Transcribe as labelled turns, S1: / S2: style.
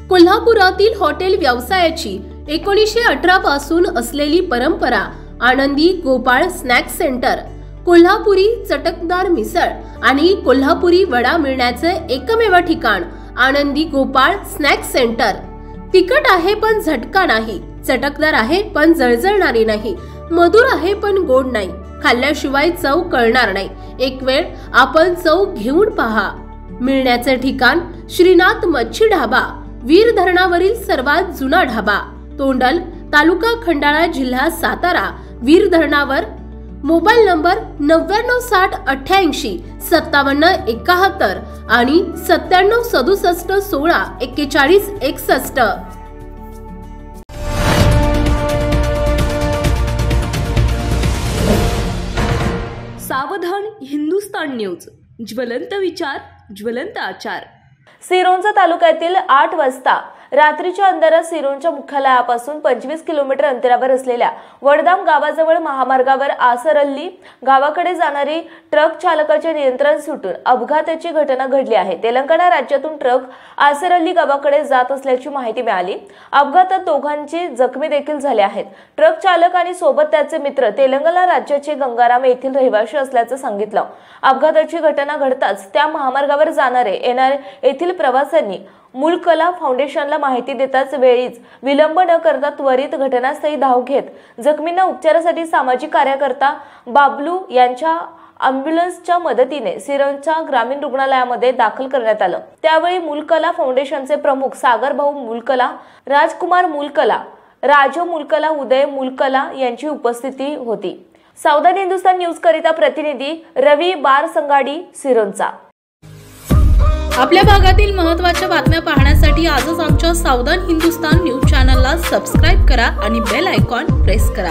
S1: कोल्हापुरातील हॉटेल व्यवसायाची 1918 पासून असलेली परंपरा आनंदी गोपाळ स्नॅक्स सेंटर, कोल्हापुरी चटकदार मिसळ आणि कोल्हापुरी वडा मिळण्याचे एकमेव ठिकाण आनंदी गोपाळ स्नॅक्स सेंटर। तिखट आहे पण झटका नाही, चटकदार आहे पण जळजळणारी नाही, मधुर आहे पण गोड नाही, खाल्ल्याशिवाय चव कळणार नाही। एक वेळ आपण चव घेऊन पहा। मिळण्याचे ठिकाण श्रीनाथ मच्छी ढाबा, वीर धरणावरील सर्वात जुना ढाबा, तोंडल, तालुका खंडाळा, जिल्हा सातारा। वीर धरणावर। मोबाईल नंबर 9968855771 आणि 9767164161।
S2: सावधान हिंदुस्तान न्यूज, ज्वलंत विचार, ज्वलंत आचार।
S3: सिरोंचा तालुक्यातील 8 वाजता रात्रीच्या अंधारात सिरोंच्या मुख्यालयापासून 25 किलोमीटर अंतरावर असलेल्या वडदाम गावाजवळ महामार्गावर आसरल्ली गावाकडे जाणारी ट्रक चालकाचे नियंत्रण सुटून अपघाताची घटना घडली आहे। तेलंगणा राज्यातून ट्रक आसरल्ली गावाकडे जात असल्याची माहिती मिळाली। अपघातात दोघांची जखमी देखील झाले आहेत। ट्रक चालक आणि सोबत त्याचे मित्र तेलंगणा राज्याचे गंगाराम येथील रहिवासी असल्याचं सांगितलं। अपघाताची घटना घडताच त्या महामार्गावर जाणारे येथील प्रवाशांनी मूलकला फाउंडेशनला माहिती देताच वेळीच विलंब न करता त्वरित घटनास्थळी धाव घेत जखमींना उपचारासाठी सामाजिक कार्यकर्ता बाबलू यांच्या अँब्युलन्सच्या मदतीने सिरोंच्या ग्रामीण रुग्णालयामध्ये दाखल करण्यात आलं। त्यावेळी मूलकला फाउंडेशनचे प्रमुख सागर भाऊ मूलकला, राजकुमार मूलकला, राजू मूलकला, उदय मूलकला यांची उपस्थिती होती। सावधान हिंदुस्तान न्यूज करिता प्रतिनिधी रवी बारसंगाडी, सिरोंचा।
S4: आपल्या भागातील महत्त्वाच्या बातम्या पाहण्यासाठी आजच आमच्या सावधान हिंदुस्तान न्यूज चॅनलला सबस्क्राइब करा आणि बेल आयकॉन प्रेस करा।